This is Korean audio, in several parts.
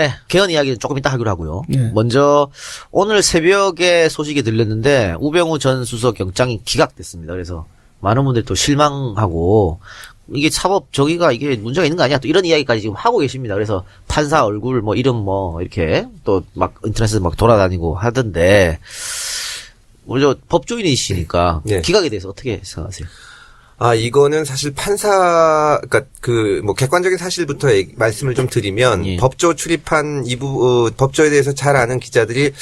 네, 개헌 이야기는 조금 이따 하기로 하고요. 네. 먼저 오늘 새벽에 소식이 들렸는데 우병우 전 수석 영장이 기각됐습니다. 그래서 많은 분들이 또 실망하고 이게 사법 정의가 이게 문제가 있는 거 아니야? 또 이런 이야기까지 지금 하고 계십니다. 그래서 판사 얼굴 뭐 이름 뭐 이렇게 또 막 인터넷에서 막 돌아다니고 하던데 먼저 법조인이시니까 네. 기각에 대해서 어떻게 생각하세요? 이거는 사실 그러니까 뭐 객관적인 사실부터 말씀을 좀 드리면 예. 법조 출입한 법조에 대해서 잘 아는 기자들이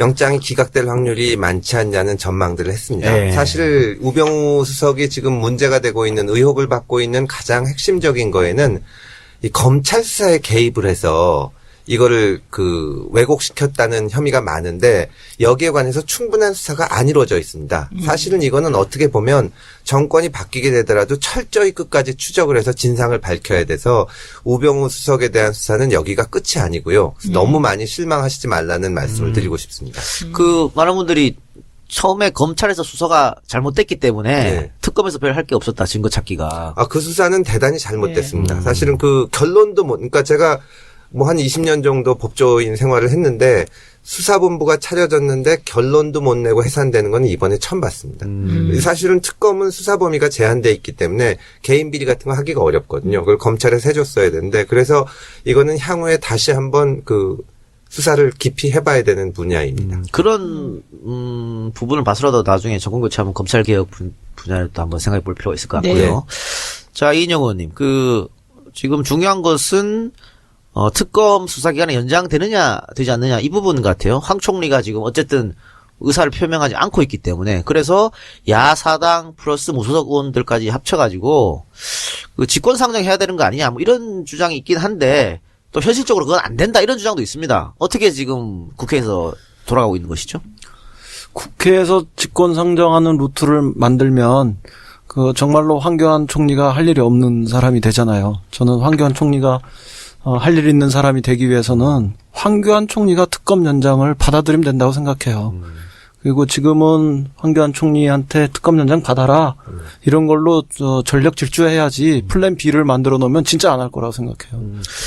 영장이 기각될 확률이 많지 않냐는 전망들을 했습니다. 예. 사실 우병우 수석이 지금 문제가 되고 있는 의혹을 받고 있는 가장 핵심적인 거에는 이 검찰 수사에 개입을 해서 이거를 왜곡시켰다는 혐의가 많은데 여기에 관해서 충분한 수사가 안 이루어져 있습니다. 사실은 이거는 어떻게 보면 정권이 바뀌게 되더라도 철저히 끝까지 추적을 해서 진상을 밝혀야 돼서 우병우 수석에 대한 수사는 여기가 끝이 아니고요. 너무 많이 실망하시지 말라는 말씀을 드리고 싶습니다. 많은 분들이 처음에 검찰에서 수사가 잘못됐기 때문에 네. 특검에서 별 할 게 없었다 증거 찾기가. 그 수사는 대단히 잘못됐습니다. 네. 사실은 결론도 그러니까 제가 뭐 한 20년 정도 법조인 생활을 했는데 수사본부가 차려졌는데 결론도 못 내고 해산되는 건 이번에 처음 봤습니다. 사실은 특검은 수사 범위가 제한돼 있기 때문에 개인 비리 같은 거 하기가 어렵거든요. 그걸 검찰에서 해줬어야 되는데 그래서 이거는 향후에 다시 한번 수사를 깊이 해봐야 되는 분야입니다. 그런 부분을 봐서라도 나중에 정권 교체하면 검찰 개혁 분야를 또 한번 생각해 볼 필요가 있을 것 같고요. 네. 자, 이인영 의원님, 지금 중요한 것은 특검 수사 기간이 연장되느냐 되지 않느냐 이 부분 같아요. 황 총리가 지금 어쨌든 의사를 표명하지 않고 있기 때문에 그래서 야사당 플러스 무소속 의원들까지 합쳐가지고 직권상정 해야 되는 거 아니냐 뭐 이런 주장이 있긴 한데 또 현실적으로 그건 안 된다 이런 주장도 있습니다. 어떻게 지금 국회에서 돌아가고 있는 것이죠? 국회에서 직권상정하는 루트를 만들면 정말로 황교안 총리가 할 일이 없는 사람이 되잖아요. 저는 황교안 총리가 할 일 있는 사람이 되기 위해서는 황교안 총리가 특검 연장을 받아들이면 된다고 생각해요. 그리고 지금은 황교안 총리한테 특검 연장 받아라 이런 걸로 전력 질주해야지 플랜 B를 만들어 놓으면 진짜 안 할 거라고 생각해요.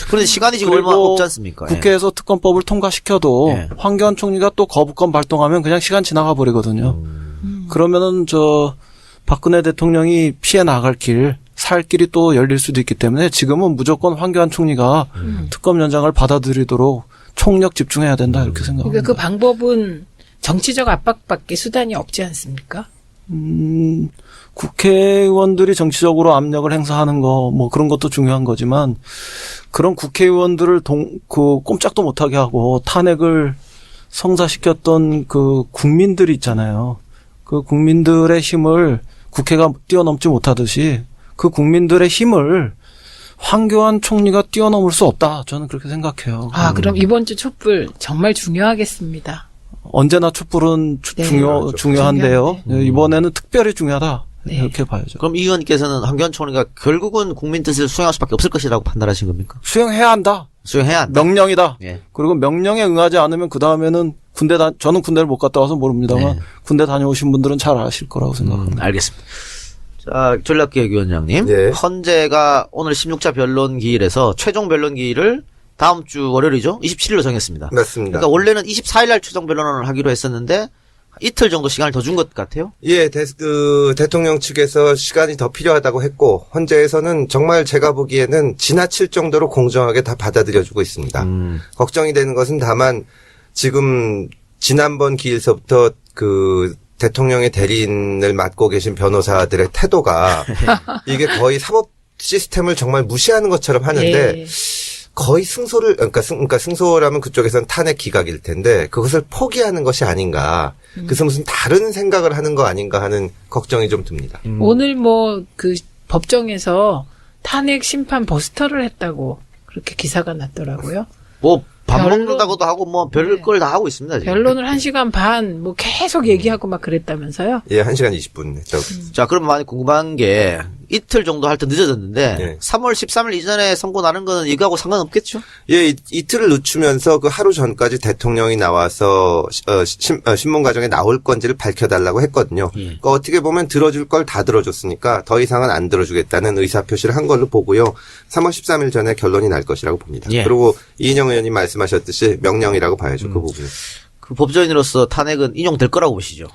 그런데 시간이 지금 얼마 없지 않습니까? 국회에서 특검법을 통과시켜도 예. 황교안 총리가 또 거부권 발동하면 그냥 시간 지나가 버리거든요. 그러면은 박근혜 대통령이 피해 나갈 살 길이 또 열릴 수도 있기 때문에 지금은 무조건 황교안 총리가 특검 연장을 받아들이도록 총력 집중해야 된다 이렇게 생각합니다. 그러니까 그 방법은 정치적 압박밖에 수단이 없지 않습니까? 국회의원들이 정치적으로 압력을 행사하는 거 뭐 그런 것도 중요한 거지만 그런 국회의원들을 꼼짝도 못하게 하고 탄핵을 성사시켰던 국민들이 있잖아요. 그 국민들의 힘을 국회가 뛰어넘지 못하듯이 그 국민들의 힘을 황교안 총리가 뛰어넘을 수 없다. 저는 그렇게 생각해요. 그럼 이번 주 촛불 정말 중요하겠습니다. 언제나 촛불은 네. 중요한데요. 중요한데. 이번에는 특별히 중요하다. 네. 이렇게 봐야죠. 그럼 이 의원께서는 황교안 총리가 결국은 국민 뜻을 수행할 수밖에 없을 것이라고 판단하신 겁니까? 수행해야 한다. 수행해야 한다. 명령이다. 예. 그리고 명령에 응하지 않으면 그 다음에는 저는 군대를 못 갔다 와서 모릅니다만 네. 군대 다녀오신 분들은 잘 아실 거라고 생각합니다. 알겠습니다. 자, 전략기획위원장님. 네. 헌재가 오늘 16차 변론 기일에서 최종 변론 기일을 다음 주 월요일이죠? 27일로 정했습니다. 맞습니다. 그러니까 원래는 24일 날 최종 변론을 하기로 했었는데 이틀 정도 시간을 더 준 것 같아요. 예, 대통령 측에서 시간이 더 필요하다고 했고 헌재에서는 정말 제가 보기에는 지나칠 정도로 공정하게 다 받아들여주고 있습니다. 걱정이 되는 것은 다만 지금 지난번 기일서부터 대통령의 대리인을 맡고 계신 변호사들의 태도가 이게 거의 사법 시스템을 정말 무시하는 것처럼 하는데 예. 거의 그러니까 승소라면 그쪽에서는 탄핵 기각일 텐데 그것을 포기하는 것이 아닌가. 그래서 무슨 다른 생각을 하는 거 아닌가 하는 걱정이 좀 듭니다. 오늘 법정에서 탄핵 심판 버스터를 했다고 그렇게 기사가 났더라고요. 뭐 밥 변론- 먹는다고도 하고 뭐 별걸 네. 다 하고 있습니다. 지금. 변론을 1시간 반 계속 얘기하고 막 그랬다면서요? 예, 1시간 20분 했죠. 자, 그럼 많이 궁금한 게 이틀 정도 할 때 늦어졌는데 네. 3월 13일 이전에 선고 나는 거는 이거하고 상관없겠죠? 예, 이틀을 늦추면서 그 하루 전까지 대통령이 나와서 신문 과정에 나올 건지를 밝혀달라고 했거든요. 예. 그러니까 어떻게 보면 들어줄 걸 다 들어줬으니까 더 이상은 안 들어주겠다는 의사표시를 한 걸로 보고요. 3월 13일 전에 결론이 날 것이라고 봅니다. 예. 그리고 이인영 의원님 말씀하셨듯이 명령이라고 봐야죠. 그 부분은. 그 법조인으로서 탄핵은 인용될 거라고 보시죠?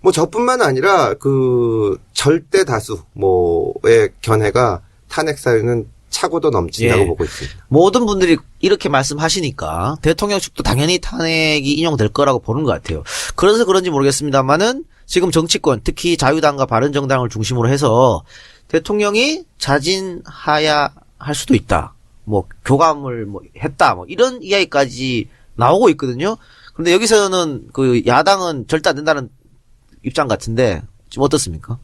뭐 저뿐만 아니라 그 절대 다수 뭐의 견해가 탄핵 사유는 차고도 넘친다고 예. 보고 있습니다. 모든 분들이 이렇게 말씀하시니까 대통령 측도 당연히 탄핵이 인용될 거라고 보는 것 같아요. 그래서 그런지 모르겠습니다만은 지금 정치권, 특히 자유당과 바른정당을 중심으로 해서 대통령이 자진하야 할 수도 있다. 뭐 교감을 뭐 했다. 뭐 이런 이야기까지 나오고 있거든요. 그런데 여기서는 그 야당은 절대 안 된다는 입장 같은데 지금 어떻습니까?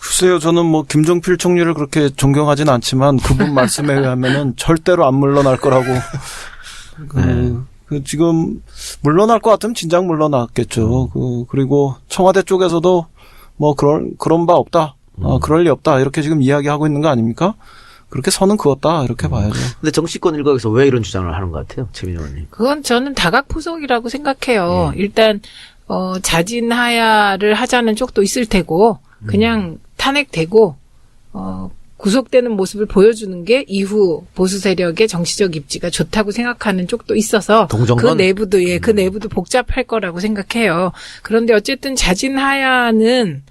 글쎄요, 저는 뭐 김종필 총리를 그렇게 존경하진 않지만 그분 말씀에 의하면은 절대로 안 물러날 거라고. 그 지금 물러날 것 같으면 진작 물러났겠죠. 그리고 청와대 쪽에서도 뭐 그런 바 없다. 그럴 리 없다. 이렇게 지금 이야기하고 있는 거 아닙니까? 그렇게 선은 그었다. 이렇게 봐야죠. 근데 정치권 일각에서 왜 이런 주장을 하는 것 같아요, 최민호 의원님? 그건 저는 다각포석이라고 생각해요. 일단 자진하야를 하자는 쪽도 있을 테고 그냥 탄핵되고 구속되는 모습을 보여주는 게 이후 보수 세력의 정치적 입지가 좋다고 생각하는 쪽도 있어서 동정론? 그 내부도 복잡할 거라고 생각해요. 그런데 어쨌든 자진하야는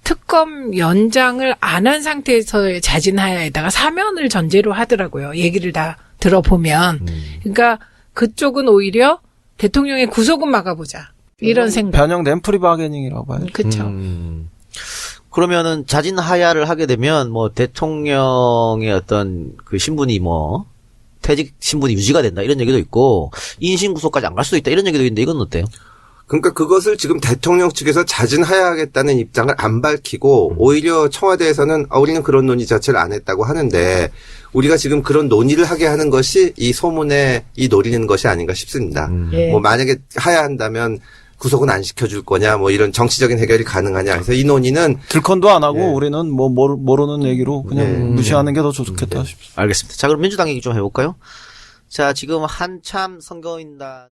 특검 연장을 안 한 상태에서의 자진하야에다가 사면을 전제로 하더라고요. 얘기를 다 들어보면. 그러니까 그쪽은 오히려 대통령의 구속은 막아보자. 이런 생각. 변형된 프리바게닝이라고 봐야죠. 그렇죠. 그러면은 자진하야를 하게 되면 뭐 대통령의 어떤 그 신분이 뭐 퇴직 신분이 유지가 된다 이런 얘기도 있고 인신 구속까지 안 갈 수도 있다 이런 얘기도 있는데 이건 어때요? 그러니까 그것을 지금 대통령 측에서 자진하야하겠다는 입장을 안 밝히고 오히려 청와대에서는 우리는 그런 논의 자체를 안 했다고 하는데 우리가 지금 그런 논의를 하게 하는 것이 이 소문에 이 노리는 것이 아닌가 싶습니다. 예. 뭐 만약에 하야한다면 구속은 안 시켜줄 거냐 뭐 이런 정치적인 해결이 가능하냐 해서 이 논의는 들컨도 안 하고 예. 우리는 뭐 모르는 얘기로 그냥 예. 무시하는 게 더 좋겠다 싶습니다. 알겠습니다. 자 그럼 민주당 얘기 좀 해볼까요? 자 지금 한참 선거인단